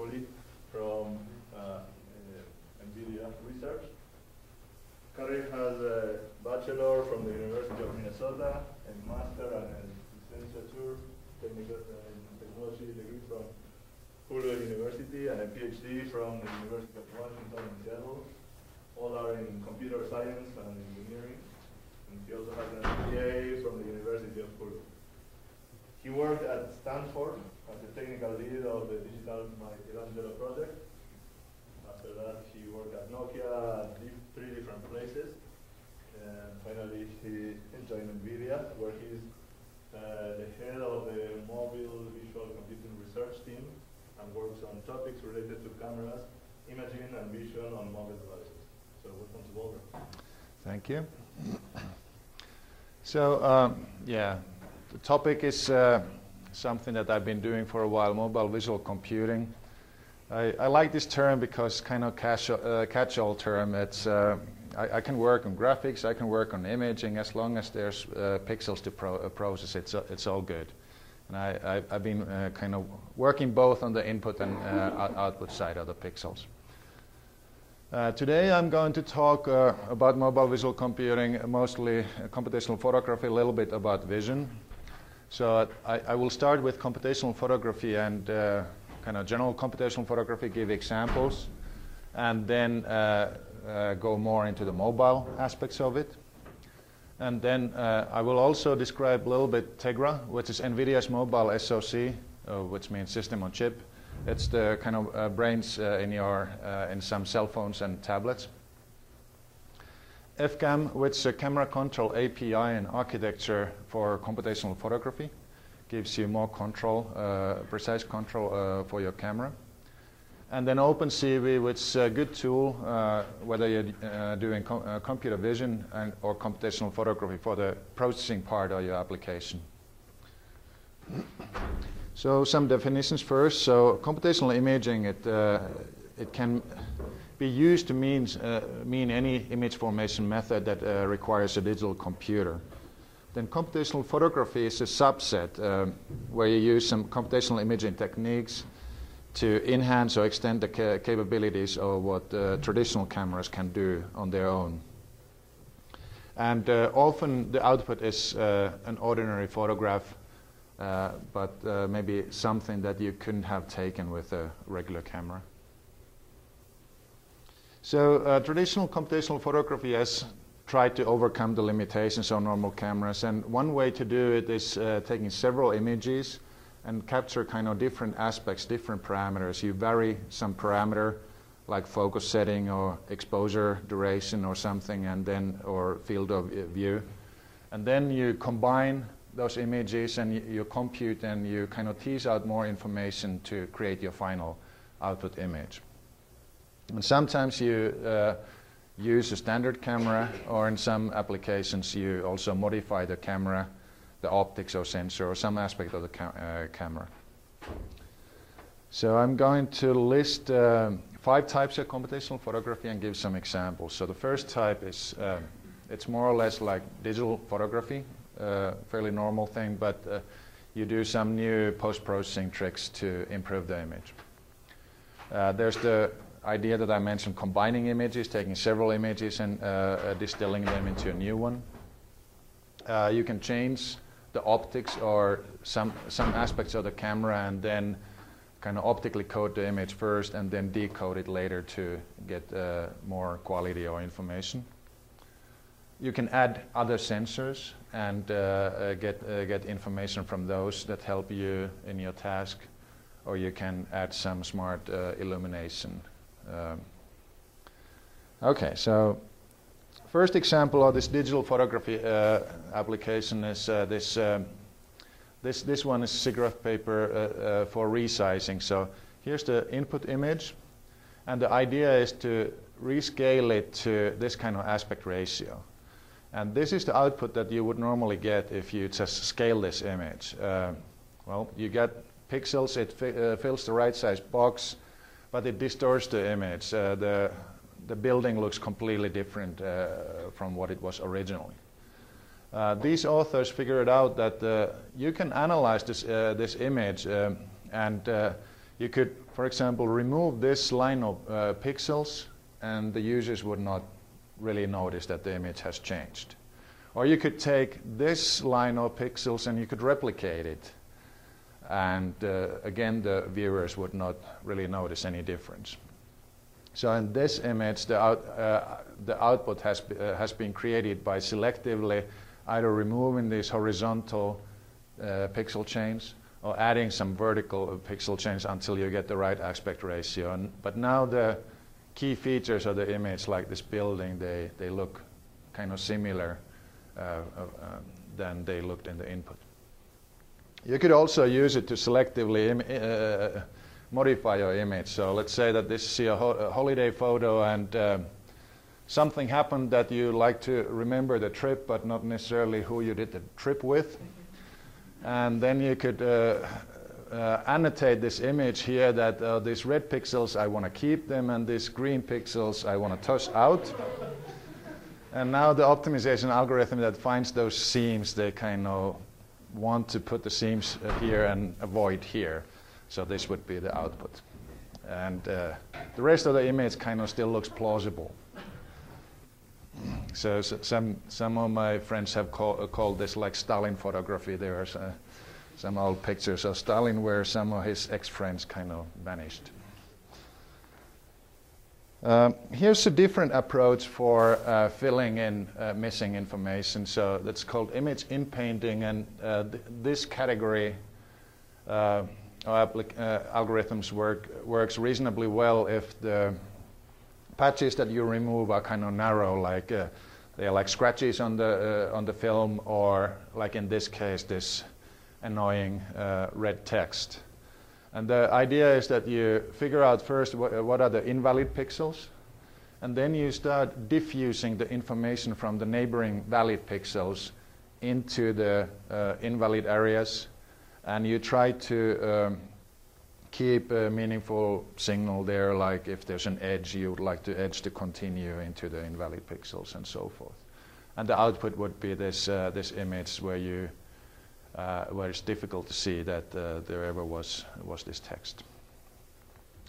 Pulli from NVIDIA Research. Kari has a bachelor from the University of Minnesota, a master and a licenciature in technology degree from Purdue University, and a PhD from the University of Washington in Seattle. All are in computer science and engineering. And he also has an MBA from the University of Purdue. He worked at Stanford as the technical lead of the Digital Michelangelo project. After that, he worked at Nokia at three different places. And finally, he joined NVIDIA, where he's the head of the mobile visual computing research team and works on topics related to cameras, imaging, and vision on mobile devices. So welcome to Boulder. Thank you. So, yeah, the topic is something that I've been doing for a while, mobile visual computing. I like this term because it's kind of catch-all term. It's I can work on graphics, I can work on imaging, as long as there's pixels to process. It's all good. And I've been kind of working both on the input and output side of the pixels. Today I'm going to talk about mobile visual computing, mostly computational photography, a little bit about vision. So I will start with computational photography and kind of general computational photography, give examples, and then go more into the mobile aspects of it. And then I will also describe a little bit Tegra, which is NVIDIA's mobile SoC, which means system on chip. It's the kind of brains in some cell phones and tablets. FCam, which is a camera control API and architecture for computational photography, gives you more control, precise control for your camera. And then OpenCV, which is a good tool, whether you're doing computer vision or computational photography for the processing part of your application. So some definitions first. So computational imaging, it can be used to mean any image formation method that requires a digital computer. Then computational photography is a subset where you use some computational imaging techniques to enhance or extend the capabilities of what traditional cameras can do on their own. And often the output is an ordinary photograph, but maybe something that you couldn't have taken with a regular camera. So traditional computational photography has tried to overcome the limitations of normal cameras, and one way to do it is taking several images and capture kind of different aspects, different parameters. You vary some parameter like focus setting or exposure duration or something, and then or field of view. And then you combine those images and you compute and you kind of tease out more information to create your final output image. And sometimes you use a standard camera, or in some applications you also modify the camera, the optics or sensor, or some aspect of the camera. So I'm going to list 5 types of computational photography and give some examples. So the first type is, it's more or less like digital photography, fairly normal thing, but you do some new post-processing tricks to improve the image. There's the idea that I mentioned, combining images, taking several images and distilling them into a new one. You can change the optics or some aspects of the camera and then kind of optically code the image first and then decode it later to get more quality or information. You can add other sensors and get information from those that help you in your task, or you can add some smart illumination. Okay, so first example of this digital photography application is this one is SIGGRAPH paper for resizing. So here's the input image, and the idea is to rescale it to this kind of aspect ratio. And this is the output that you would normally get if you just scale this image. Well, you get pixels, it fills the right size box, but it distorts the image. The building looks completely different from what it was originally. These authors figured out that you can analyze this image and you could, for example, remove this line of pixels, and the users would not really notice that the image has changed. Or you could take this line of pixels and you could replicate it, and again the viewers would not really notice any difference. So in this image, the output has been created by selectively either removing these horizontal pixel chains or adding some vertical pixel chains until you get the right aspect ratio. But now the key features of the image, like this building, they look kind of similar than they looked in the input. You could also use it to selectively modify your image. So let's say that this is a holiday photo, and something happened that you like to remember the trip, but not necessarily who you did the trip with. And then you could annotate this image here that these red pixels, I want to keep them, and these green pixels, I want to toss out. And now the optimization algorithm that finds those seams, they kind of want to put the seams here and avoid here. So this would be the output. And the rest of the image kind of still looks plausible. So some of my friends have called this like Stalin photography. There are some old pictures of Stalin where some of his ex-friends kind of vanished. Here's a different approach for filling in missing information. So that's called image inpainting, and this category algorithms works reasonably well if the patches that you remove are kind of narrow, like they are like scratches on the film, or like in this case, this annoying red text. And the idea is that you figure out first what are the invalid pixels, and then you start diffusing the information from the neighboring valid pixels into the invalid areas, and you try to keep a meaningful signal there, like if there's an edge, you would like the edge to continue into the invalid pixels and so forth. And the output would be this image where it's difficult to see that there ever was this text.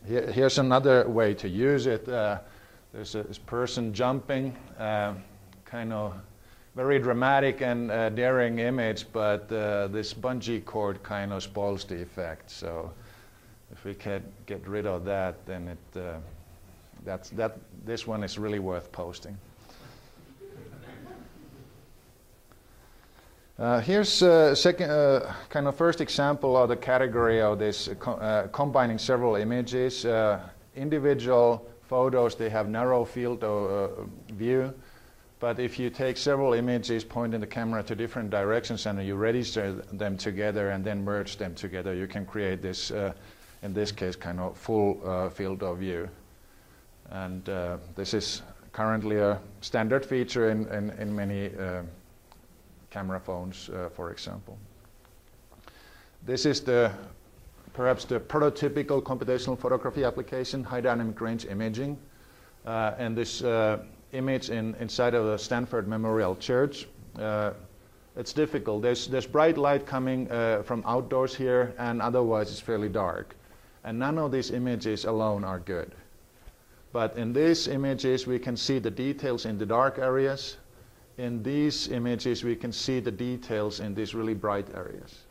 Here's another way to use it. There's this person jumping, kind of very dramatic and daring image, but this bungee cord kind of spoils the effect. So if we can get rid of that, then this one is really worth posting. Here's a second, kind of first example of the category of this combining several images. Individual photos, they have narrow field of view, but if you take several images, pointing the camera to different directions, and you register them together and then merge them together, you can create this, in this case, kind of full field of view. And this is currently a standard feature in many camera phones, for example. This is perhaps the prototypical computational photography application, high dynamic range imaging. And this image inside of the Stanford Memorial Church, it's difficult. There's bright light coming from outdoors here, and otherwise it's fairly dark. And none of these images alone are good. But in these images, we can see the details in the dark areas. In these images, we can see the details in these really bright areas.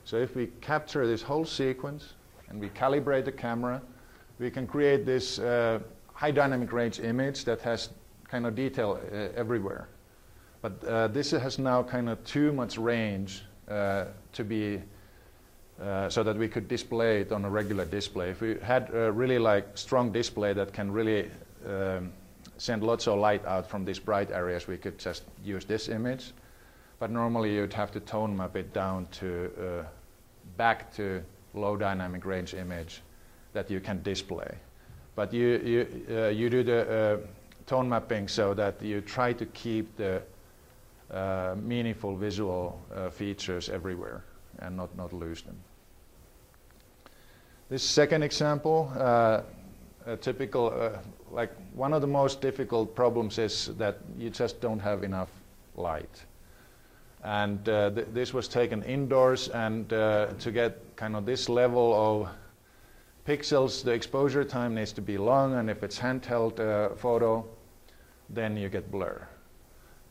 So if we capture this whole sequence and we calibrate the camera, we can create this high dynamic range image that has kind of detail everywhere. But this has now kind of too much range to be so that we could display it on a regular display. If we had a really like strong display that can really send lots of light out from these bright areas, we could just use this image. But normally you'd have to tone map it down to back to low dynamic range image that you can display. But you do the tone mapping so that you try to keep the meaningful visual features everywhere and not lose them. This second example, a typical, like one of the most difficult problems is that you just don't have enough light. And this was taken indoors, and to get kind of this level of pixels, the exposure time needs to be long, and if it's handheld photo, then you get blur.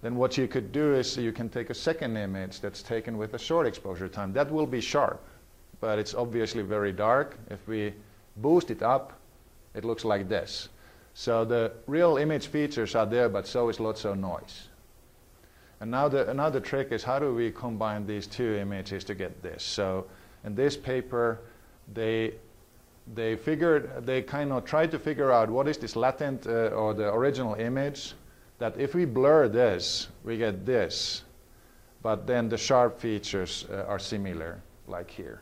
Then what you could do is you can take a second image that's taken with a short exposure time. That will be sharp, but it's obviously very dark. If we boost it up, it looks like this. So the real image features are there, but so is lots of noise. And now another trick is how do we combine these two images to get this? So in this paper, they kind of tried to figure out what is this latent or the original image, that if we blur this, we get this, but then the sharp features are similar, like here.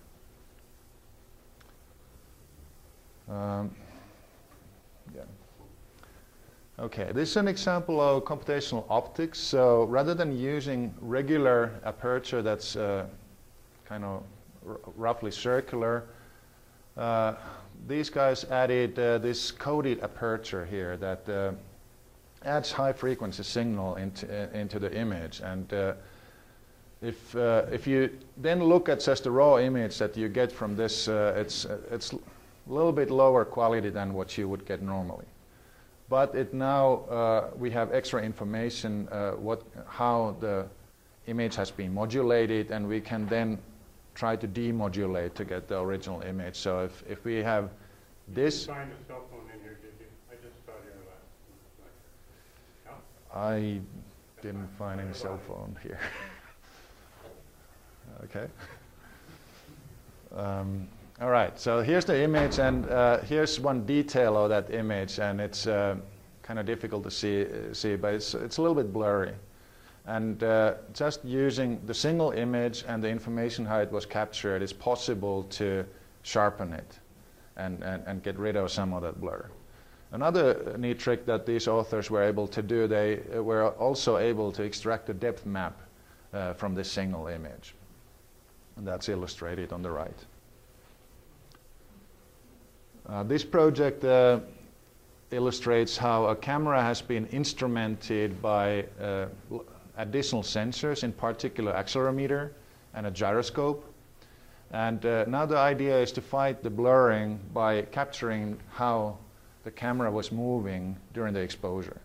Yeah. Okay, this is an example of computational optics. So rather than using regular aperture that's kind of roughly circular, these guys added this coded aperture here that adds high frequency signal into the image. And if you then look at just the raw image that you get from this, it's a little bit lower quality than what you would get normally. But it now we have extra information how the image has been modulated, and we can then try to demodulate to get the original image. So if we have this, you find a cell phone in here, did you? I just saw your last. No? I didn't find any cell phone here. Okay. All right, so here's the image, and here's one detail of that image, and it's kind of difficult to see, but it's a little bit blurry. And just using the single image and the information how it was captured, it's possible to sharpen it and get rid of some of that blur. Another neat trick that these authors were able to do, they were also able to extract a depth map from this single image. And that's illustrated on the right. This project illustrates how a camera has been instrumented by additional sensors, in particular accelerometer and a gyroscope. And now the idea is to fight the blurring by capturing how the camera was moving during the exposure.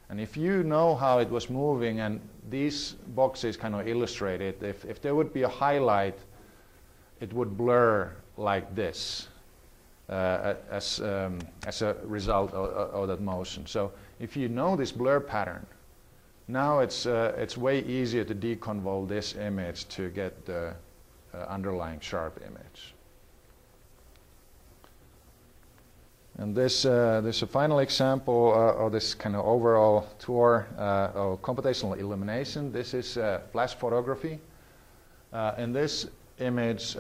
And if you know how it was moving, and these boxes kind of illustrate it, if there would be a highlight, it would blur like this. As a result of that motion. So if you know this blur pattern, now it's way easier to deconvolve this image to get the underlying sharp image. And this is a final example of this kind of overall tour of computational illumination. This is flash photography. In this image,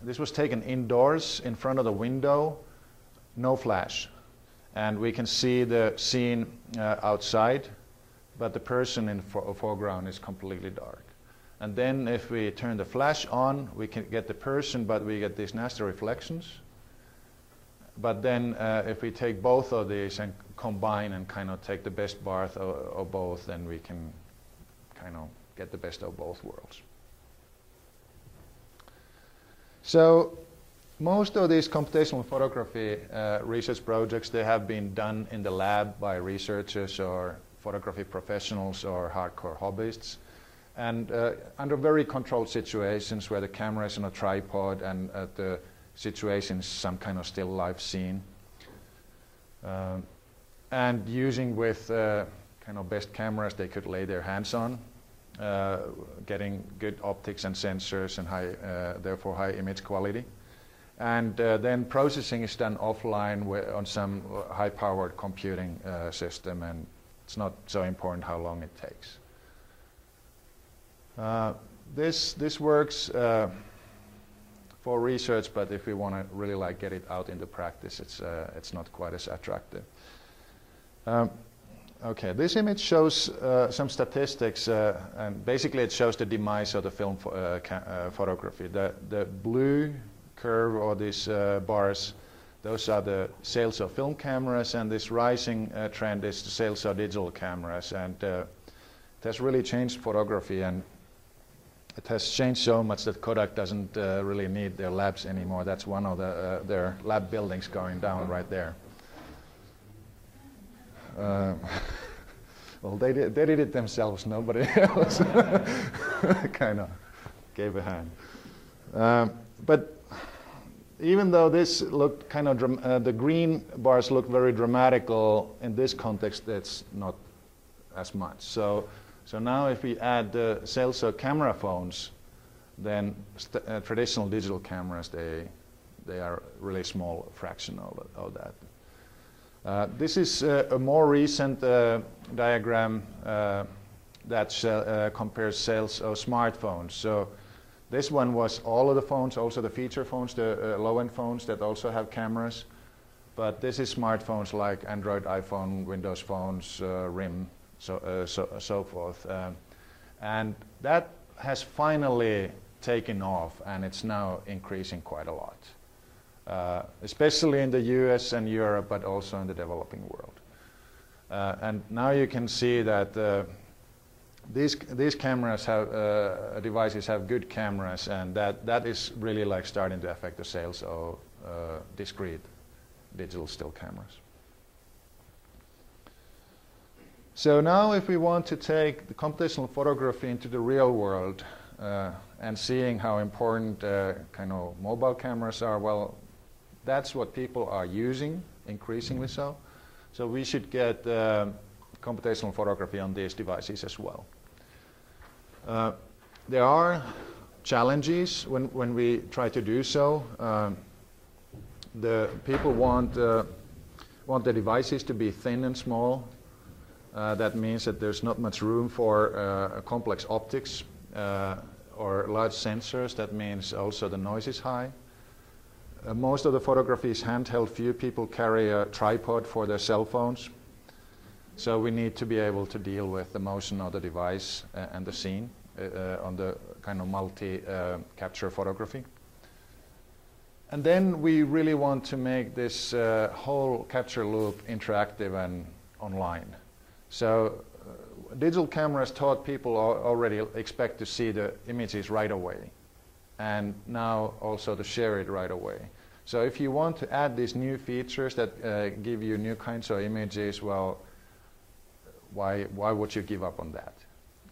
this was taken indoors in front of the window, no flash. And we can see the scene outside, but the person in the foreground is completely dark. And then if we turn the flash on, we can get the person, but we get these nasty reflections. But then if we take both of these and combine and kind of take the best part of both, then we can kind of get the best of both worlds. So most of these computational photography research projects, they have been done in the lab by researchers or photography professionals or hardcore hobbyists, and under very controlled situations where the camera is on a tripod and the situation is some kind of still life scene. And using with kind of best cameras they could lay their hands on, getting good optics and sensors and therefore high image quality. And then processing is done offline on some high-powered computing system, and it's not so important how long it takes. This works for research, but if we want to really get it out into practice, it's not quite as attractive. Okay, this image shows some statistics, and basically it shows the demise of the film photography. The blue curve or these bars, those are the sales of film cameras, and this rising trend is the sales of digital cameras. And it has really changed photography, and it has changed so much that Kodak doesn't really need their labs anymore. That's one of their lab buildings going down right there. Well, they did it themselves. Nobody else kind of gave a hand. But even though this looked kind of, the green bars look very dramatical, in this context, it's not as much. So now if we add the sales of camera phones, then traditional digital cameras, they are really small fraction of that. This is a more recent diagram that compares sales of smartphones. So this one was all of the phones, also the feature phones, the low-end phones that also have cameras. But this is smartphones like Android, iPhone, Windows phones, RIM, so forth. And that has finally taken off, and it's now increasing quite a lot. Especially in the US and Europe, but also in the developing world. And now you can see that these cameras have devices have good cameras, and that is really like starting to affect the sales of discrete digital still cameras. So now if we want to take the computational photography into the real world and seeing how important kind of mobile cameras are, well, that's what people are using, increasingly so. So we should get computational photography on these devices as well. There are challenges when we try to do so. The people want the devices to be thin and small. That means that there's not much room for complex optics or large sensors. That means also the noise is high. Most of the photography is handheld. Few people carry a tripod for their cell phones. So we need to be able to deal with the motion of the device and the scene on the kind of multi-capture photography. And then we really want to make this whole capture loop interactive and online. So digital cameras taught people already expect to see the images right away, and now also to share it right away. So if you want to add these new features that give you new kinds of images, well, why would you give up on that?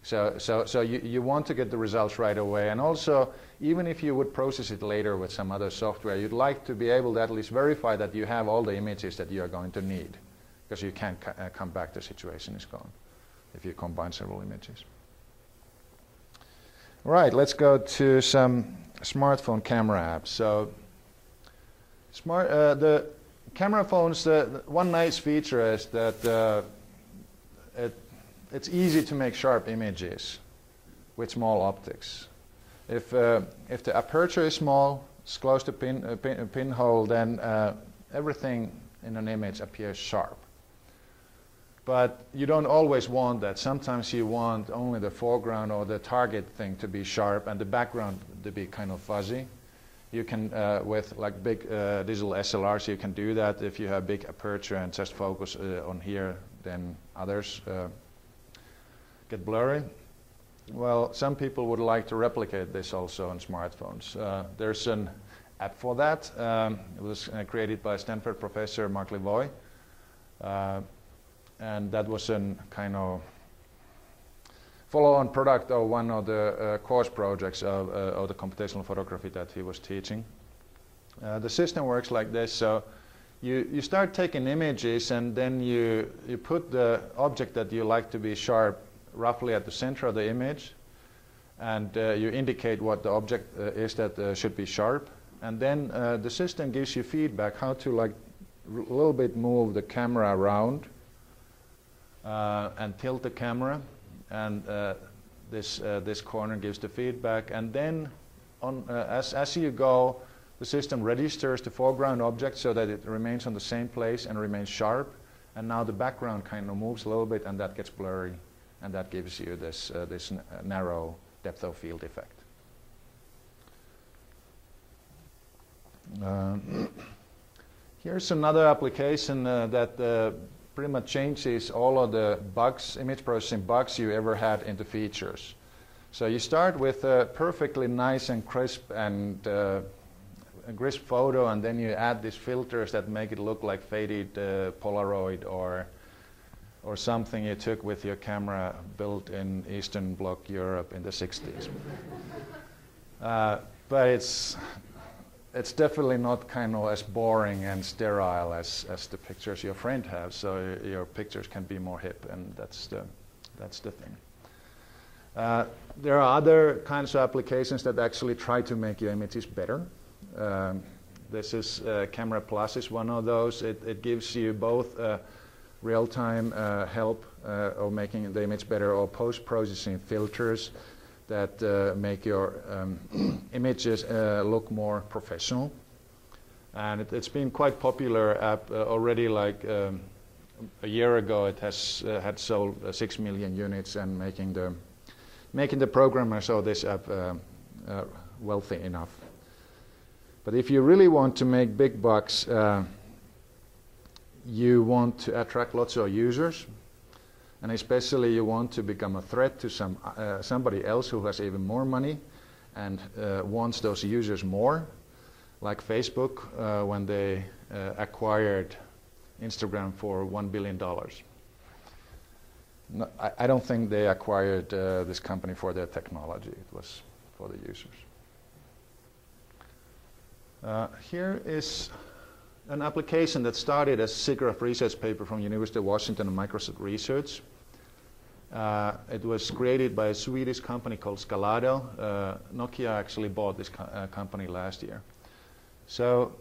So you want to get the results right away, and also even if you would process it later with some other software, you'd like to be able to at least verify that you have all the images that you are going to need, because you can't come back, the situation is gone if you combine several images. All right, let's go to some smartphone camera apps. So the camera phones, one nice feature is that it's easy to make sharp images with small optics. If the aperture is small, it's close to pinhole, then everything in an image appears sharp. But you don't always want that. Sometimes you want only the foreground or the target thing to be sharp and the background to be kind of fuzzy. You can, with like big digital SLRs, you can do that. If you have big aperture and just focus on here, then others get blurry. Well, some people would like to replicate this also on smartphones. There's an app for that. It was created by Stanford professor Mark Levoy. And that was a kind of follow-on product of one of the course projects of the computational photography that he was teaching. The system works like this. So you start taking images, and then you put the object that you like to be sharp roughly at the center of the image, and you indicate what the object is that should be sharp. And then the system gives you feedback how to like a little bit move the camera around and tilt the camera, and this corner gives the feedback. And then as you go, the system registers the foreground object so that it remains on the same place and remains sharp. And now the background kind of moves a little bit, and that gets blurry, and that gives you this narrow depth of field effect. Here's another application that pretty much changes all of the bugs, image processing bugs you ever had into features. So you start with a perfectly nice and crisp and a crisp photo, and then you add these filters that make it look like faded Polaroid or something you took with your camera built in Eastern Bloc Europe in the 60s. But it's definitely not kind of as boring and sterile as the pictures your friend has. So your pictures can be more hip, and that's the thing. There are other kinds of applications that actually try to make your images better. This is Camera Plus is one of those. It gives you both real-time help of making the image better, or post-processing filters that make your images look more professional. And it's been quite popular already. Like a year ago, it has had sold 6 million units, and making the programmers of this app wealthy enough. But if you really want to make big bucks, you want to attract lots of users, and especially you want to become a threat to somebody else who has even more money and wants those users more, like Facebook when they acquired Instagram for $1 billion. No, I don't think they acquired this company for their technology. It was for the users. Here is an application that started as a SIGGRAPH research paper from University of Washington and Microsoft Research. It was created by a Swedish company called Scalado. Nokia actually bought this company last year. So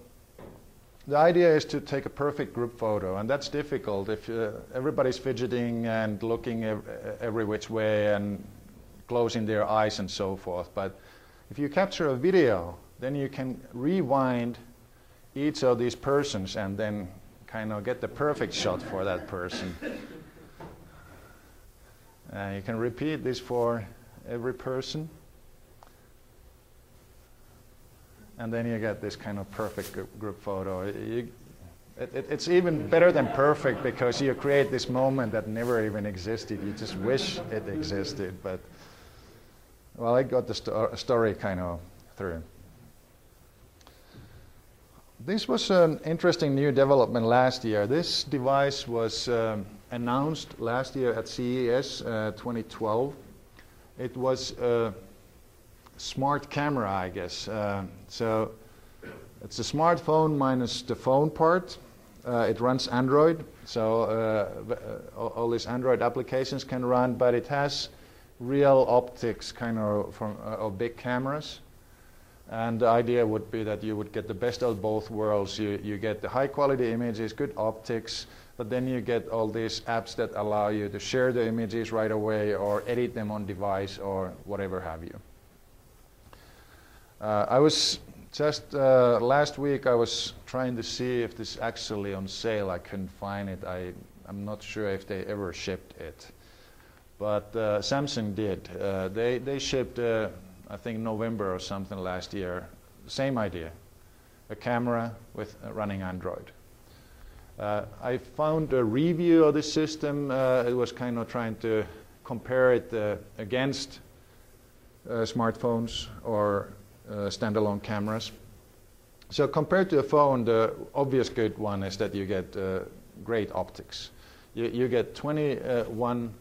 the idea is to take a perfect group photo, and that's difficult if everybody's fidgeting and looking every which way and closing their eyes and so forth. But if you capture a video, then you can rewind each of these persons and then kind of get the perfect shot for that person. You can repeat this for every person. And then you get this kind of perfect group photo. It's even better than perfect, because you create this moment that never even existed. You just wish it existed. But, well, I got the story kind of through. This was an interesting new development last year. This device was announced last year at CES 2012. It was a smart camera, I guess. So it's a smartphone minus the phone part. It runs Android, so all these Android applications can run, but it has real optics kind of of big cameras. And the idea would be that you would get the best of both worlds. You get the high quality images, good optics, but then you get all these apps that allow you to share the images right away or edit them on device or whatever have you. I was just last week I was trying to see if this is actually on sale. I couldn't find it. I'm not sure if they ever shipped it. But Samsung did. They shipped I think November or something last year. Same idea, a camera with running Android. I found a review of this system. It was kind of trying to compare it against smartphones or standalone cameras. So compared to a phone, the obvious good one is that you get great optics. You get 21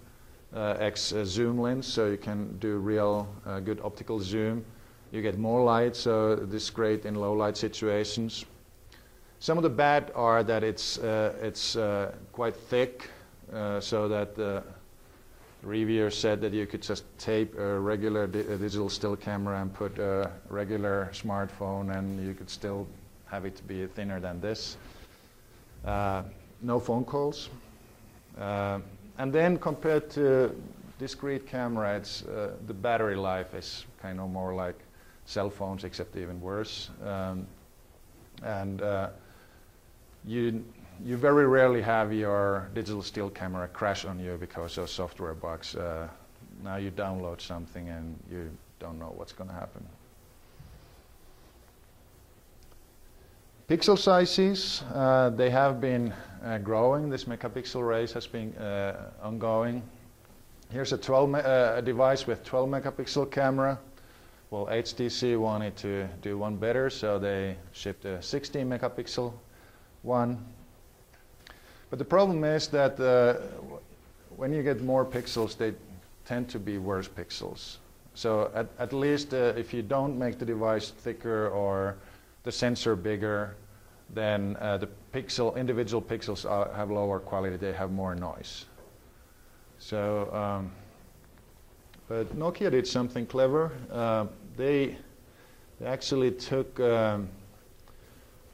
x zoom lens, so you can do real good optical zoom. You get more light, so this is great in low light situations. Some of the bad are that it's quite thick, so that the reviewer said that you could just tape a regular digital still camera and put a regular smartphone, and you could still have it to be thinner than this. No phone calls. And then compared to discrete camera, it's the battery life is kind of more like cell phones, except even worse. You very rarely have your digital still camera crash on you because of software bugs. Now you download something and you don't know what's going to happen. Pixel sizes, they have been growing. This megapixel race has been ongoing. Here's a device with 12 megapixel camera. Well, HTC wanted to do one better, so they shipped a 16 megapixel one. But the problem is that when you get more pixels, they tend to be worse pixels. So at least if you don't make the device thicker or the sensor bigger, then the individual pixels have lower quality. They have more noise. So, but Nokia did something clever. They actually took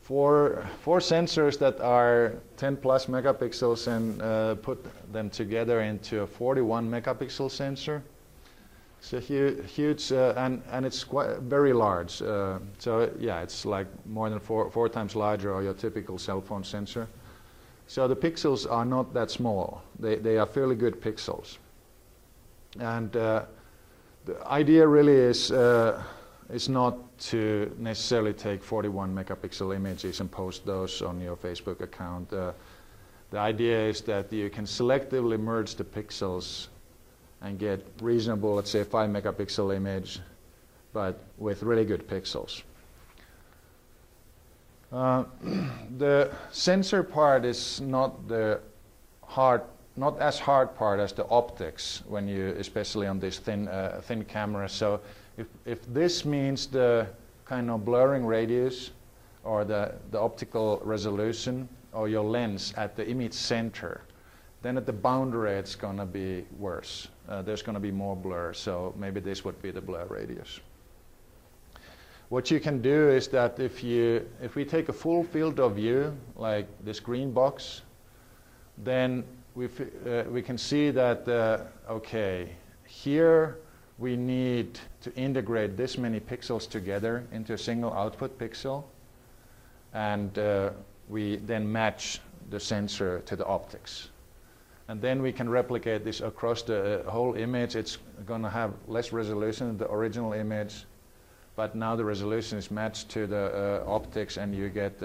four sensors that are 10 plus megapixels and put them together into a 41 megapixel sensor. It's a huge, and it's quite very large. So yeah, it's like more than four times larger or your typical cell phone sensor. So the pixels are not that small. They are fairly good pixels. And the idea really is not to necessarily take 41 megapixel images and post those on your Facebook account. The idea is that you can selectively merge the pixels and get reasonable, let's say, 5 megapixel image, but with really good pixels. The sensor part is not as hard part as the optics when you, especially on this thin camera. So if this means the kind of blurring radius or the optical resolution or your lens at the image center, then at the boundary it's going to be worse. There's going to be more blur, so maybe this would be the blur radius. What you can do is that if we take a full field of view, like this green box, then we can see that, okay, here we need to integrate this many pixels together into a single output pixel, and we then match the sensor to the optics. And then we can replicate this across the whole image. It's going to have less resolution than the original image, but now the resolution is matched to the optics, and you get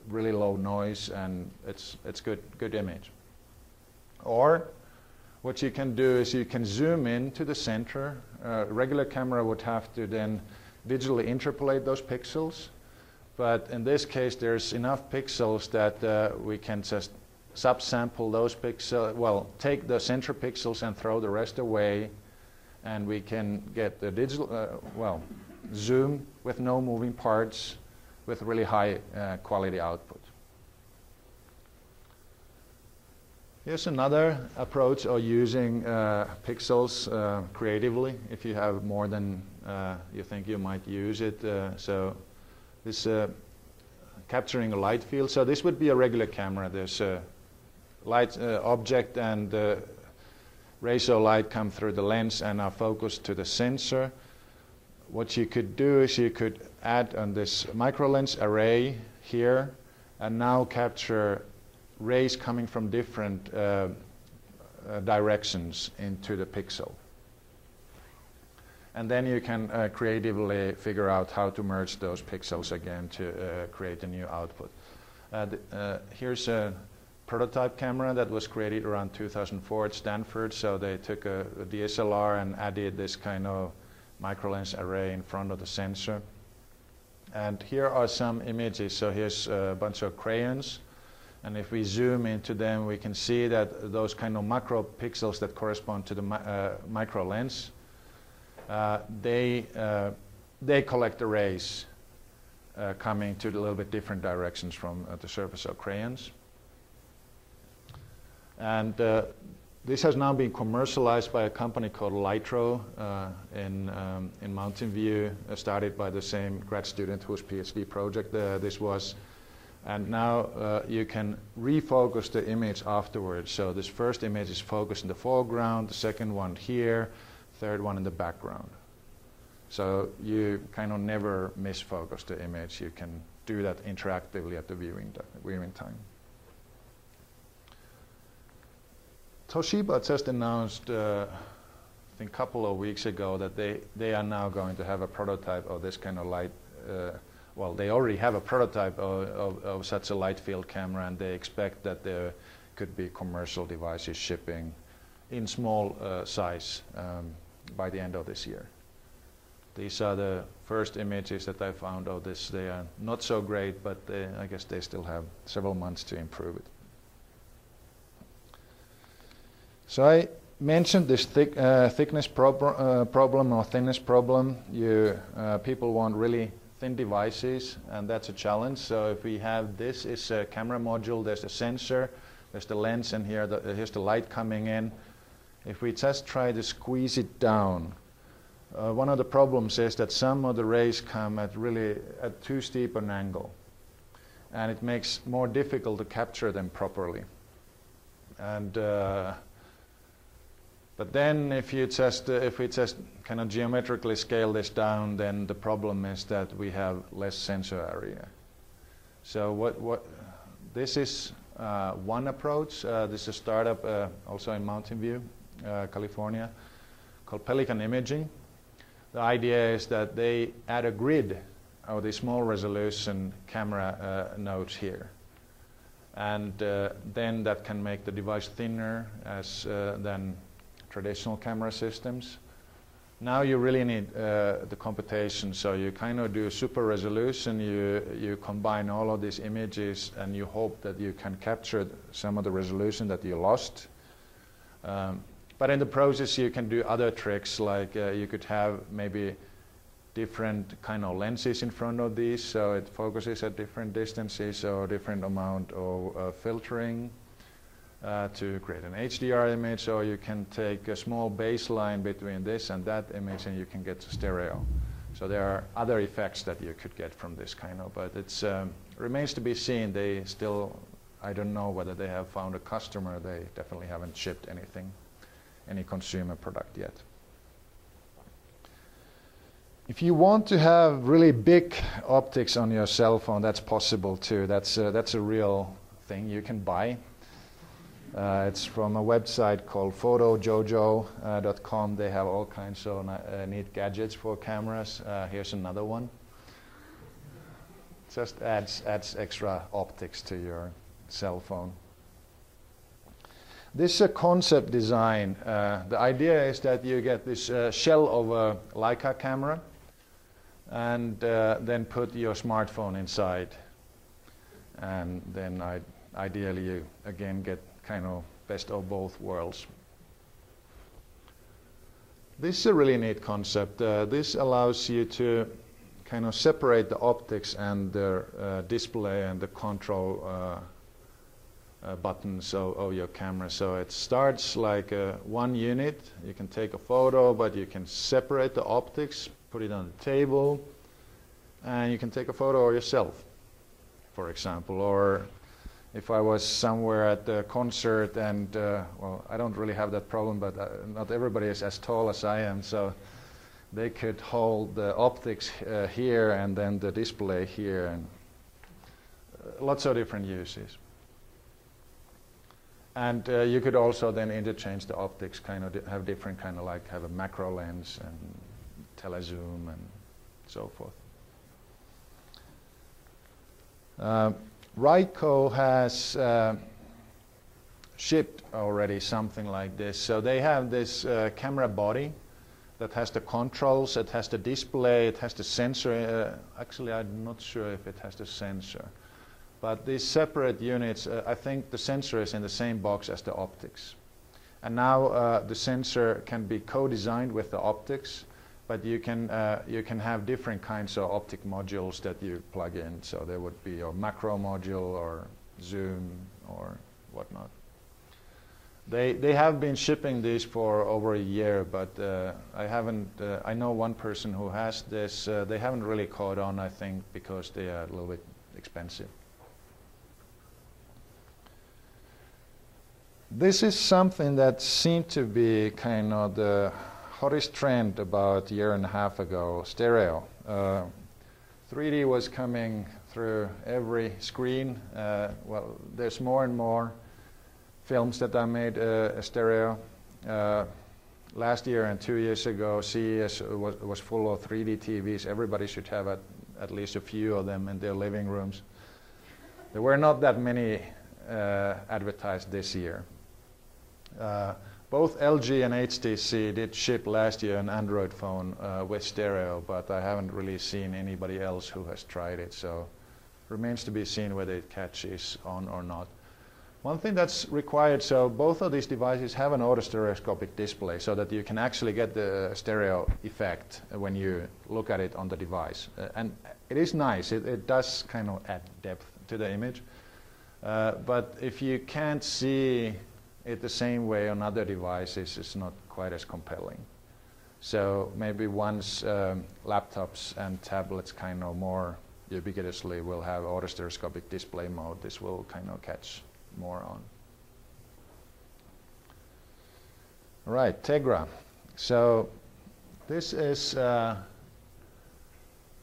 really low noise, and it's good image. Or what you can do is you can zoom in to the center. A regular camera would have to then digitally interpolate those pixels, but in this case there's enough pixels that we can just subsample those pixels, well, take the center pixels and throw the rest away, and we can get the digital, zoom with no moving parts with really high quality output. Here's another approach of using pixels creatively if you have more than you think you might use it. So this capturing a light field. So this would be a regular camera. There's a light object, and rays of light come through the lens and are focused to the sensor. What you could do is you could add on this micro lens array here and now capture rays coming from different directions into the pixel. And then you can creatively figure out how to merge those pixels again to create a new output. Here's a prototype camera that was created around 2004 at Stanford. So they took a DSLR and added this kind of micro lens array in front of the sensor. And here are some images. So here's a bunch of crayons. And if we zoom into them, we can see that those kind of macro pixels that correspond to the micro lens, they collect the rays coming to a little bit different directions from the surface of crayons. And this has now been commercialized by a company called Lytro in Mountain View, started by the same grad student whose PhD project this was. And now you can refocus the image afterwards. So this first image is focused in the foreground, the second one here, third one in the background. So you kind of never misfocus the image. You can do that interactively at the viewing time. Toshiba just announced, I think a couple of weeks ago, that they are now going to have a prototype of this kind of light. Well, they already have a prototype of such a light field camera, and they expect that there could be commercial devices shipping in small size by the end of this year. These are the first images that I found of this. They are not so great, but I guess they still have several months to improve it. So I mentioned this thickness problem or thinness problem. People want really thin devices, and that's a challenge. So if we have this is a camera module, there's a sensor, there's the lens, and here's the light coming in. If we just try to squeeze it down, one of the problems is that some of the rays come at too steep an angle, and it makes more difficult to capture them properly. And but then if we just kind of geometrically scale this down, then the problem is that we have less sensor area. So this is one approach. This is a startup also in Mountain View, California, called Pelican Imaging. The idea is that they add a grid of the small resolution camera nodes here. And then that can make the device thinner than traditional camera systems. Now you really need the computation, so you kind of do super resolution, you combine all of these images, and you hope that you can capture some of the resolution that you lost. But in the process you can do other tricks, like you could have maybe different kind of lenses in front of these, so it focuses at different distances or different amount of filtering to create an HDR image, or you can take a small baseline between this and that image and you can get to stereo. So there are other effects that you could get from this kind of, but it remains to be seen. They still, I don't know whether they have found a customer. They definitely haven't shipped anything, any consumer product yet. If you want to have really big optics on your cell phone, that's possible too. That's a real thing you can buy. It's from a website called photojojo.com. They have all kinds of neat gadgets for cameras. Here's another one. Just adds extra optics to your cell phone. This is a concept design. The idea is that you get this shell of a Leica camera and then put your smartphone inside. And then ideally you again get kind of best of both worlds. This is a really neat concept. This allows you to kind of separate the optics and the display and the control buttons of your camera. So it starts like one unit. You can take a photo, but you can separate the optics, put it on the table, and you can take a photo of yourself, for example. Or if I was somewhere at the concert and, well, I don't really have that problem, but not everybody is as tall as I am, so they could hold the optics here and then the display here, and lots of different uses. And you could also then interchange the optics, kind of have different kind of, like have a macro lens and telezoom and so forth. Ryco has shipped already something like this. So they have this camera body that has the controls, it has the display, it has the sensor. Actually, I'm not sure if it has the sensor. But these separate units, I think the sensor is in the same box as the optics. And now the sensor can be co-designed with the optics, but you can have different kinds of optic modules that you plug in. So there would be a macro module or zoom or whatnot. They have been shipping these for over a year, but I haven't. I know one person who has this. They haven't really caught on, I think, because they are a little bit expensive. This is something that seemed to be kind of the hottest trend about a year and a half ago, stereo. 3D was coming through every screen. Well, there's more and more films that are made stereo. Last year and 2 years ago, CES was full of 3D TVs. Everybody should have at least a few of them in their living rooms. There were not that many advertised this year. both LG and HTC did ship last year an Android phone with stereo, but I haven't really seen anybody else who has tried it, so remains to be seen whether it catches on or not. One thing that's required, so both of these devices have an autostereoscopic display so that you can actually get the stereo effect when you look at it on the device. And it is nice, it does kind of add depth to the image. But if you can't see it the same way on other devices, it's not quite as compelling. So maybe once laptops and tablets kind of more ubiquitously will have autostereoscopic display mode, this will kind of catch more on. All right, Tegra. So this is an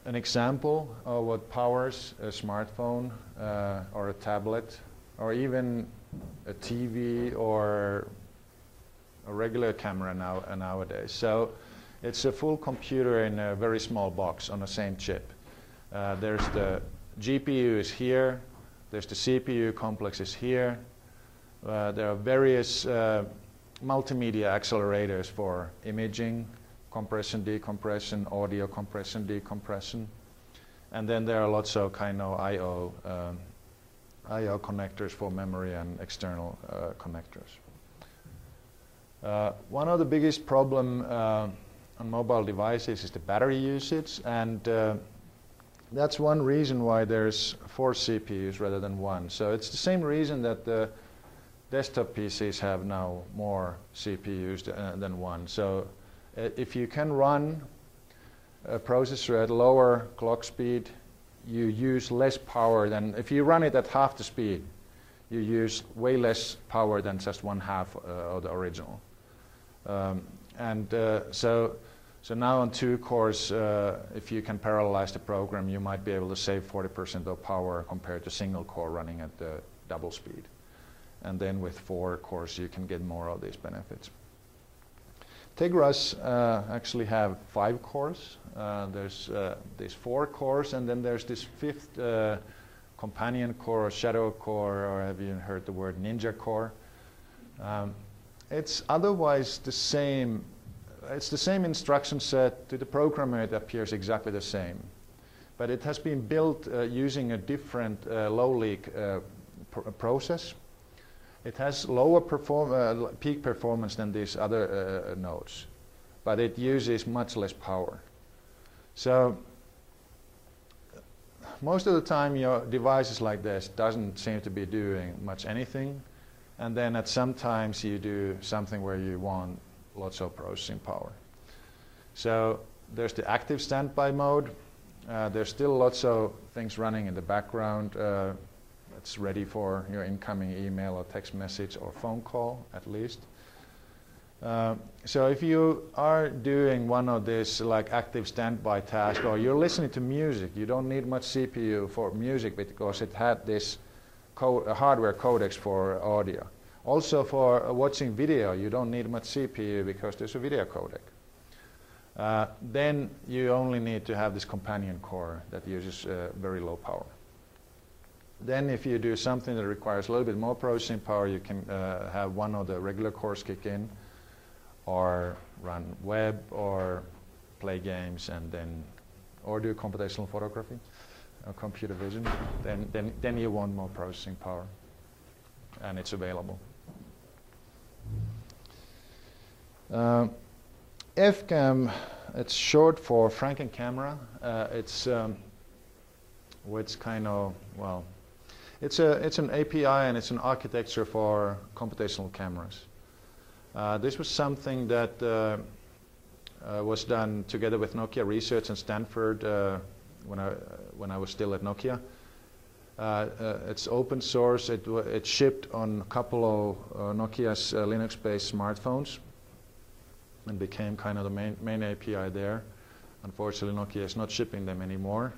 example of what powers a smartphone or a tablet or even a TV or a regular camera nowadays. So it's a full computer in a very small box on the same chip. There's the GPU is here. There's the CPU complex is here. There are various multimedia accelerators for imaging, compression, decompression, audio compression, decompression. And then there are lots of kind of I/O connectors for memory and external connectors. One of the biggest problem on mobile devices is the battery usage, and that's one reason why there's 4 CPUs rather than 1. So it's the same reason that the desktop PCs have now more CPUs than 1. So if you can run a processor at lower clock speed, you use less power than, if you run it at half the speed, you use way less power than just 1/2 of the original. So now on 2 cores, if you can parallelize the program, you might be able to save 40% of power compared to single core running at the double speed. And then with 4 cores, you can get more of these benefits. Tegras actually have 5 cores. There's these 4 cores, and then there's this 5th companion core, or shadow core, or have you heard the word ninja core? It's otherwise the same. It's the same instruction set. To the programmer, it appears exactly the same. But it has been built using a different low-leak process. It has lower peak performance than these other nodes, but it uses much less power. So most of the time, your devices like this doesn't seem to be doing much anything, and then at some times you do something where you want lots of processing power. So there's the active standby mode. There's still lots of things running in the background. It's ready for your incoming email or text message or phone call, at least. So if you are doing one of these like active standby tasks, or you're listening to music, you don't need much CPU for music because it had this hardware codecs for audio. Also for watching video, you don't need much CPU because there's a video codec. Then you only need to have this companion core that uses very low power. Then if you do something that requires a little bit more processing power, you can have one of the regular cores kick in, or run web, or play games, and then, or do computational photography or computer vision. Then you want more processing power, and it's available. FCam, it's short for Franken camera. It's kind of, well, it's an API and it's an architecture for computational cameras. This was something that was done together with Nokia Research and Stanford when I was still at Nokia. It's open source. It shipped on a couple of Nokia's Linux-based smartphones and became kind of the main API there. Unfortunately, Nokia is not shipping them anymore.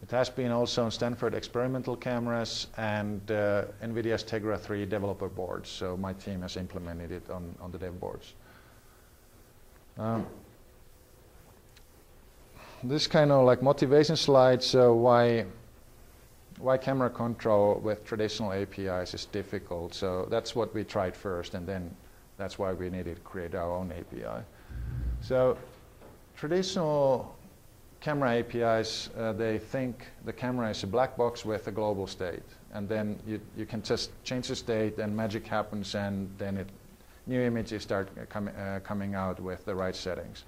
It has been also on Stanford experimental cameras and NVIDIA's Tegra 3 developer boards. So my team has implemented it on the dev boards. This kind of like motivation slide. So why camera control with traditional APIs is difficult. So that's what we tried first, and then That's why we needed to create our own API. So traditional camera APIs, they think the camera is a black box with a global state. And then you can just change the state and magic happens and then new images start coming out with the right settings.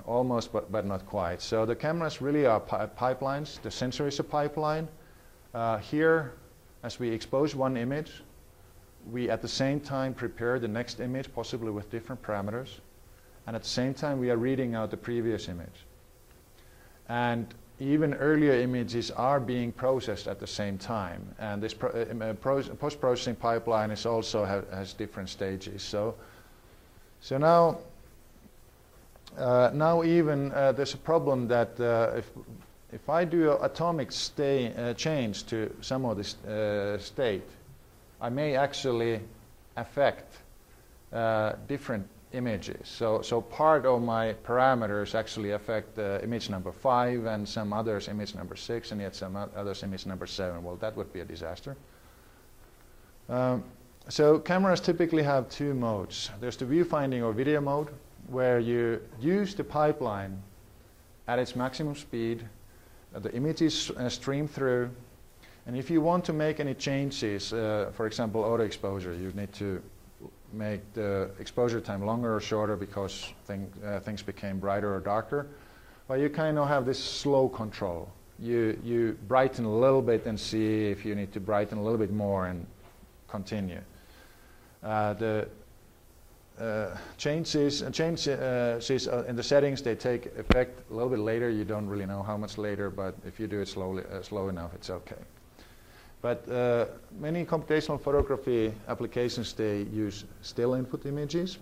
Almost, but not quite. So the cameras really are pipelines. The sensor is a pipeline. Here, as we expose one image, we at the same time prepare the next image, possibly with different parameters. And at the same time, we are reading out the previous image. And even earlier images are being processed at the same time. And this post-processing pipeline is also has different stages. So now even there's a problem that if I do an atomic change to some of this state, I may actually affect different images. So part of my parameters actually affect image number 5 and some others image number 6 and yet some others image number 7. Well, that would be a disaster. So cameras typically have two modes. There's the viewfinding or video mode, where you use the pipeline at its maximum speed. The images stream through. And if you want to make any changes, for example, auto exposure, you need to make the exposure time longer or shorter because things became brighter or darker. Well, you kind of have this slow control. You brighten a little bit and see if you need to brighten a little bit more and continue. The changes in the settings, they take effect a little bit later. You don't really know how much later, but if you do it slow enough, it's okay. But many computational photography applications, they use still input images.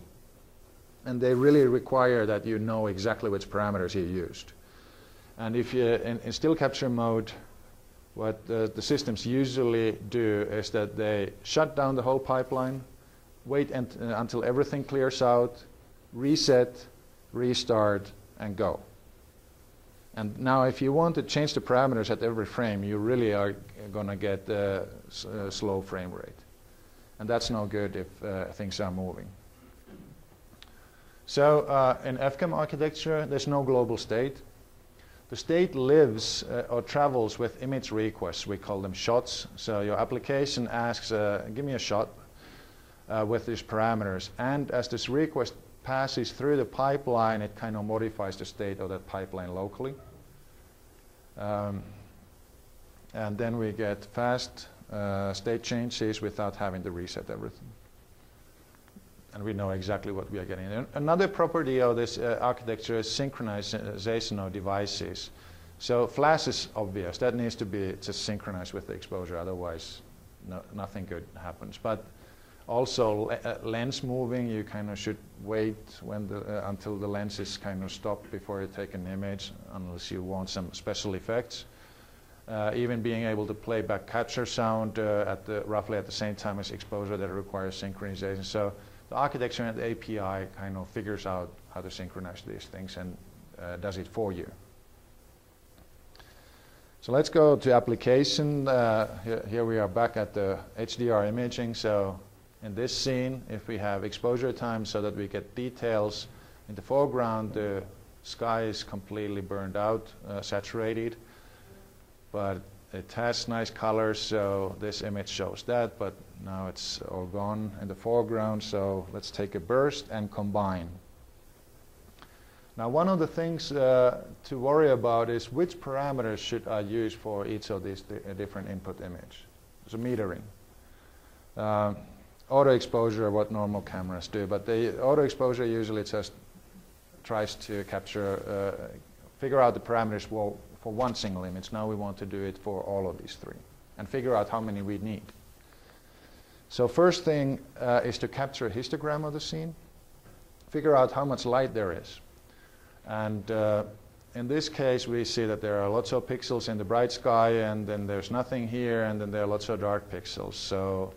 And they really require that you know exactly which parameters you used. And if you, in still capture mode, what the systems usually do is that they shut down the whole pipeline, wait until everything clears out, reset, restart, and go. And now if you want to change the parameters at every frame, you really are going to get a slow frame rate. And that's no good if things are moving. So in FCam architecture, there's no global state. The state lives or travels with image requests. We call them shots. So your application asks, give me a shot with these parameters. And as this request passes through the pipeline, it kind of modifies the state of that pipeline locally. And then we get fast state changes without having to reset everything. And we know exactly what we are getting. And another property of this architecture is synchronization of devices. So flash is obvious. That needs to be just synchronized with the exposure. Otherwise, nothing good happens. But also lens moving, you kind of should wait when until the lens is kind of stopped before you take an image, unless you want some special effects. Even being able to play back capture sound roughly at the same time as exposure, that requires synchronization. So the architecture and the API kind of figures out how to synchronize these things and does it for you. So let's go to application. Here we are back at the HDR imaging. So in this scene, if we have exposure time so that we get details in the foreground, the sky is completely burned out, saturated, but it has nice colors, so this image shows that, but now it's all gone in the foreground, so let's take a burst and combine. Now, one of the things to worry about is which parameters should I use for each of these different input image. So metering. Auto exposure, what normal cameras do, but the auto exposure usually just tries to capture, figure out the parameters for one single image. Now we want to do it for all of these three and figure out how many we need. So first thing is to capture a histogram of the scene, figure out how much light there is. And in this case, we see that there are lots of pixels in the bright sky, and then there's nothing here, and then there are lots of dark pixels. So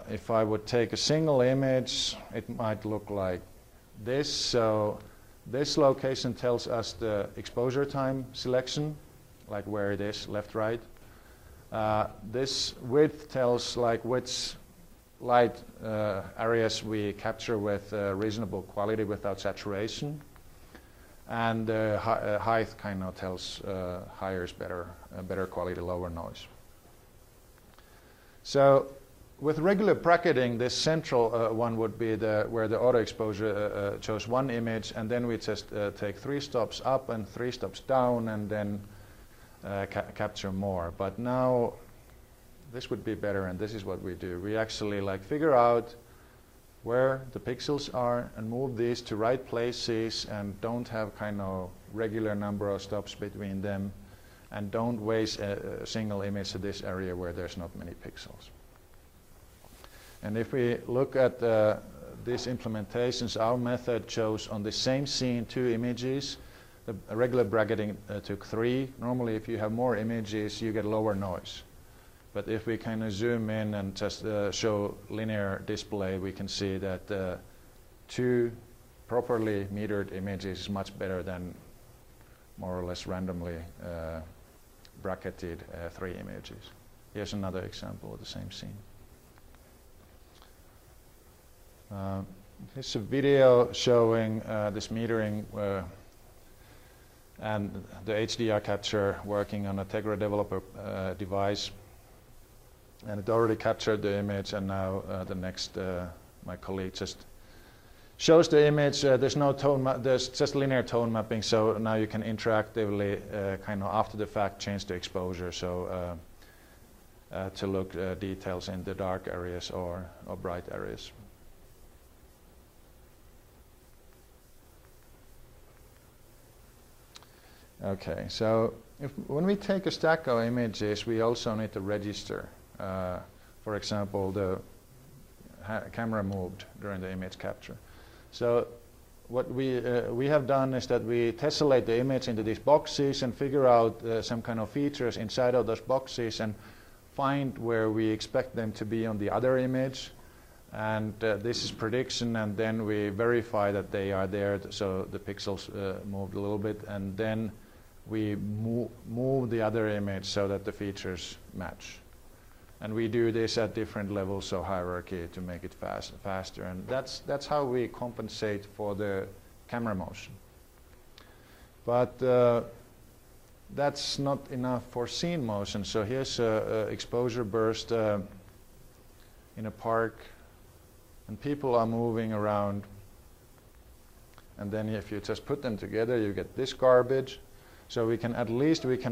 if I would take a single image, it might look like this. So this location tells us the exposure time selection, like where it is, left, right. This width tells like which light areas we capture with reasonable quality without saturation, and height kind of tells higher is better quality, lower noise. So with regular bracketing, this central one would be where the auto exposure shows one image, and then we just take 3 stops up and 3 stops down, and then capture more. But now this would be better, and this is what we do. We actually figure out where the pixels are and move these to right places, and don't have kind of regular number of stops between them, and don't waste a single image to this area where there's not many pixels. And if we look at these implementations, our method shows on the same scene 2 images. The regular bracketing took 3. Normally, if you have more images, you get lower noise. But if we kind of zoom in and just show linear display, we can see that 2 properly metered images is much better than more or less randomly bracketed 3 images. Here's another example of the same scene. Here's a video showing this metering and the HDR capture working on a Tegra developer device. And it already captured the image, and now the next, my colleague just shows the image. There's no tone there's just linear tone mapping, so now you can interactively kind of after the fact change the exposure, so to look details in the dark areas or bright areas. Okay, so when we take a stack of images, we also need to register. For example, the camera moved during the image capture. So what we have done is that we tessellate the image into these boxes and figure out some kind of features inside of those boxes and find where we expect them to be on the other image. And this is prediction, and then we verify that they are there, so the pixels moved a little bit, and then we move the other image so that the features match. And we do this at different levels of hierarchy to make it faster. And that's how we compensate for the camera motion. But that's not enough for scene motion. So here's an exposure burst in a park, and people are moving around. And then if you just put them together, you get this garbage. So we can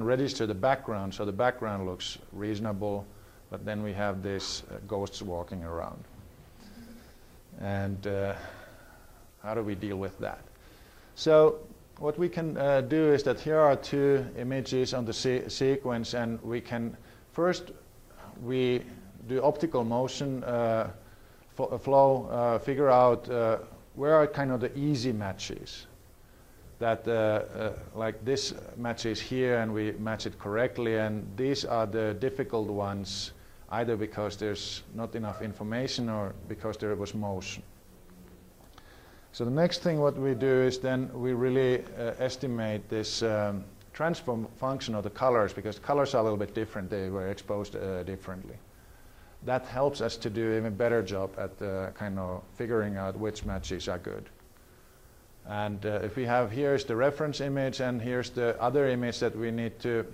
register the background, so the background looks reasonable. But then we have these ghosts walking around. And how do we deal with that? So what we can do is that here are 2 images on the sequence, and we can first we do optical motion flow, figure out where are kind of the easy matches. That like this matches here, and we match it correctly, and these are the difficult ones, either because there's not enough information or because there was motion. So the next thing what we do is then we really estimate this transform function of the colors, because colors are a little bit different, they were exposed differently. That helps us to do even better job at kind of figuring out which matches are good. And if we have, here's the reference image, and here's the other image that we need to,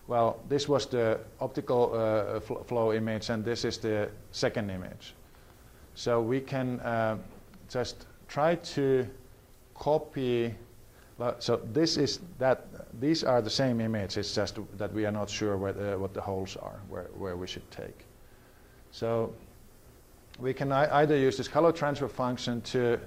well, this was the optical flow image, and this is the second image. So we can just try to copy, so this is that, these are the same image, it's just that we are not sure where what the holes are, where we should take. So we can either use this color transfer function to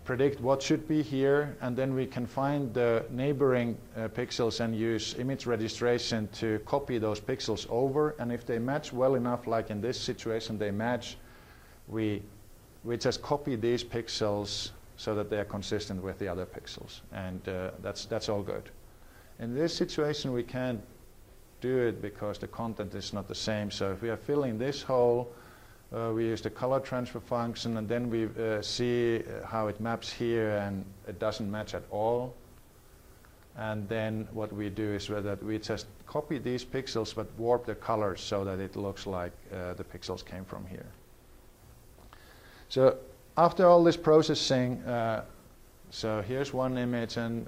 predict what should be here, and then we can find the neighboring pixels and use image registration to copy those pixels over, and if they match well enough, like in this situation they match, we just copy these pixels so that they are consistent with the other pixels, and that's all good. In this situation we can't do it because the content is not the same, so if we are filling this hole, we use the color transfer function, and then we see how it maps here, and it doesn't match at all. And then what we do is that we just copy these pixels but warp the colors so that it looks like the pixels came from here. So after all this processing, so here's one image, and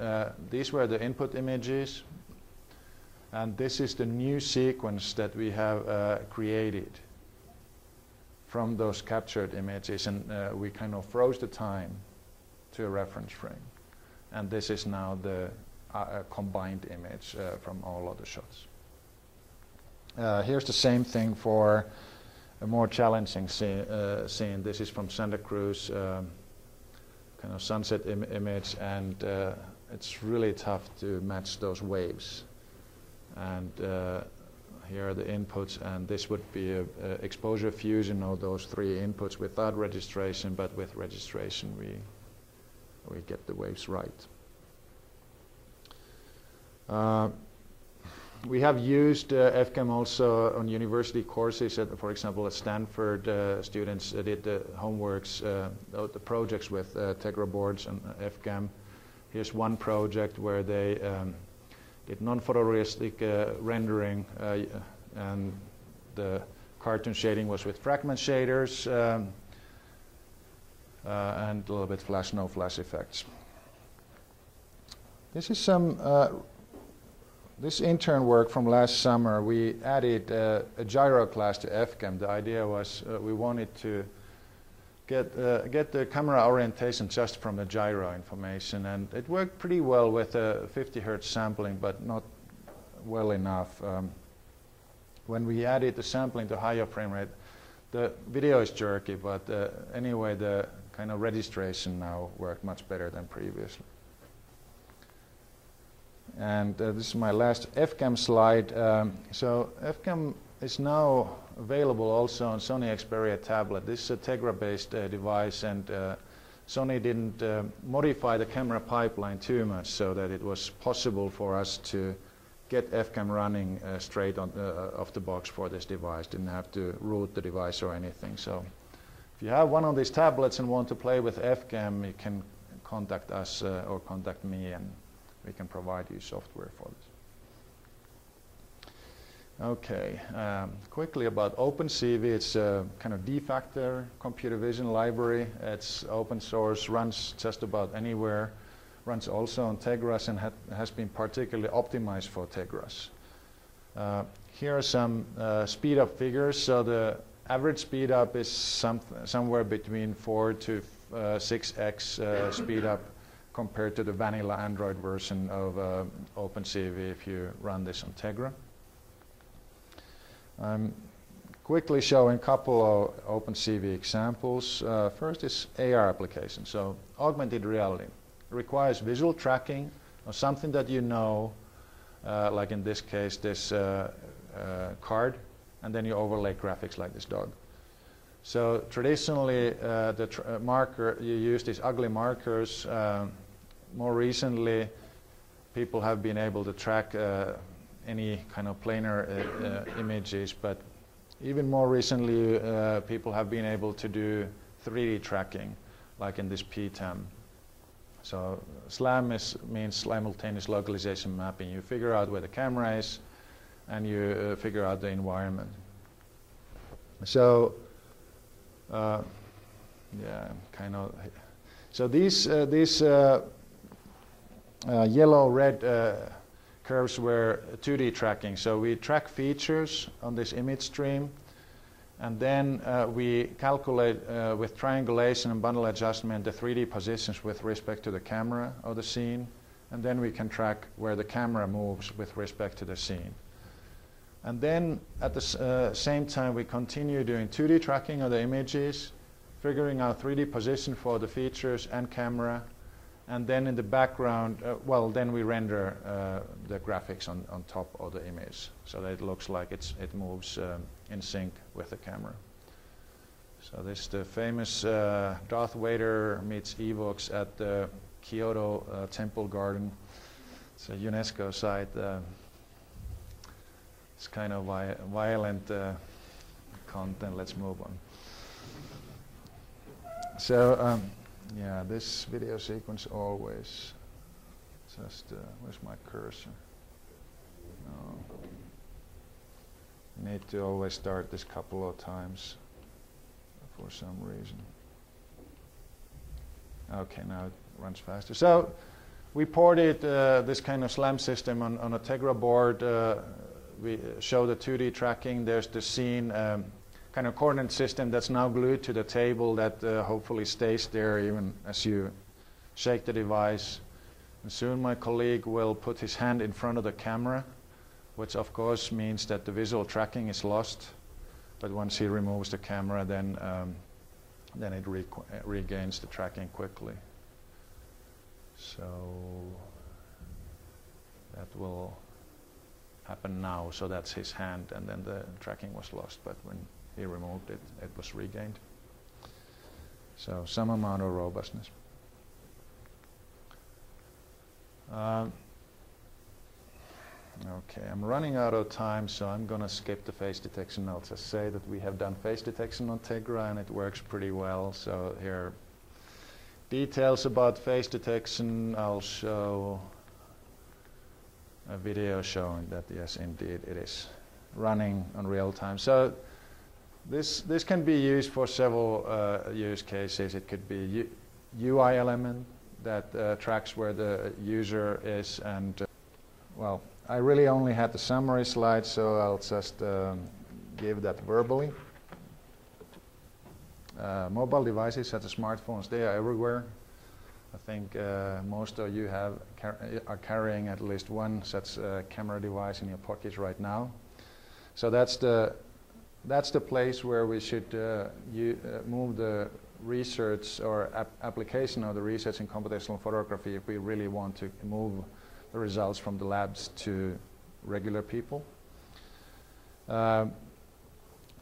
these were the input images. And this is the new sequence that we have created from those captured images. And we kind of froze the time to a reference frame. And this is now the combined image from all of the shots. Here's the same thing for a more challenging scene. This is from Santa Cruz, kind of sunset image, and it's really tough to match those waves. And here are the inputs, and this would be a exposure fusion of those three inputs without registration, but with registration we get the waves right. We have used FCam also on university courses. For example, at Stanford, students did the homeworks, the projects with Tegra boards and FCam. Here's one project where they did non-photorealistic rendering, and the cartoon shading was with fragment shaders and a little bit flash, no flash effects. This is some this intern work from last summer. We added a gyro class to FCam. The idea was we wanted to get the camera orientation just from the gyro information, and it worked pretty well with 50 Hz sampling, but not well enough. When we added the sampling to higher frame rate, the video is jerky, but anyway, the kind of registration now worked much better than previously. And this is my last FCam slide. So FCam is now available also on Sony Xperia tablet. This is a Tegra-based device, and Sony didn't modify the camera pipeline too much so that it was possible for us to get FCam running straight on, off the box for this device. Didn't have to root the device or anything. So if you have one of these tablets and want to play with FCam, you can contact us or contact me, and we can provide you software for this. Okay, quickly about OpenCV. It's a kind of de-facto computer vision library. It's open source, runs just about anywhere, runs also on Tegras, and has been particularly optimized for Tegras. Here are some speed up figures. So the average speed up is somewhere between 4 to 6x speed up compared to the vanilla Android version of OpenCV if you run this on Tegra. I'm quickly showing a couple of OpenCV examples. First is AR application. So augmented reality requires visual tracking of something that you know, like in this case, this card, and then you overlay graphics like this dog. So traditionally, you use these ugly markers. More recently, people have been able to track any kind of planar images, but even more recently, people have been able to do 3D tracking, like in this PTAM. So SLAM means simultaneous localization mapping. You figure out where the camera is, and you figure out the environment. So yeah, kind of. So these yellow-red curves were 2D tracking. So we track features on this image stream, and then we calculate with triangulation and bundle adjustment the 3D positions with respect to the camera of the scene, and then we can track where the camera moves with respect to the scene. And then at the same time, we continue doing 2D tracking of the images, figuring out 3D position for the features and camera, and then in the background, then we render the graphics on top of the image so that it looks like it moves in sync with the camera. So this is the famous Darth Vader meets Evox at the Kyoto Temple Garden. It's a UNESCO site. It's kind of violent content. Let's move on. So yeah, this video sequence always. So just, where's my cursor? No. Need to always start this couple of times for some reason. Okay, now it runs faster. So we ported this kind of SLAM system on a Tegra board. We show the 2D tracking. There's the scene kind of coordinate system that's now glued to the table that hopefully stays there even as you shake the device. And soon my colleague will put his hand in front of the camera, which of course means that the visual tracking is lost. But once he removes the camera, then it regains the tracking quickly. So that will happen now. So that's his hand, and then the tracking was lost. But when he removed it, it was regained. So some amount of robustness. Okay, I'm running out of time, so I'm going to skip the face detection. I'll just say that we have done face detection on Tegra, and it works pretty well. So here are details about face detection. I'll show a video showing that, yes, indeed, it is running on real time. So this can be used for several use cases. It could be UI element that tracks where the user is, and well, I really only had the summary slide, so I'll just give that verbally. Mobile devices such as smartphones, they are everywhere. I think most of you are carrying at least one such camera device in your pocket right now. So that's the place where we should move the research or application of the research in computational photography if we really want to move the results from the labs to regular people.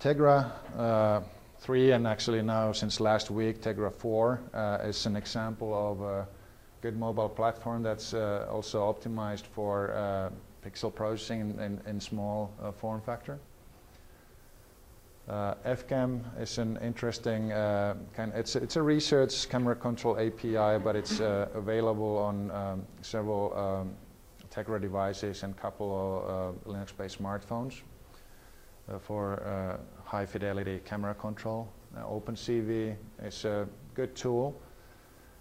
Tegra 3, and actually now since last week Tegra 4 is an example of a good mobile platform that's also optimized for pixel processing in small form factor. FCam is an interesting it's a research camera control API, but it's available on several Tegra devices and a couple of Linux-based smartphones for high fidelity camera control. OpenCV is a good tool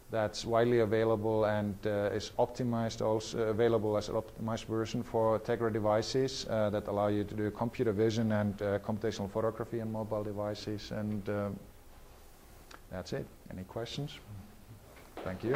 that's widely available and is optimized, also available as an optimized version for Tegra devices that allow you to do computer vision and computational photography on mobile devices. And that's it. Any questions? Thank you.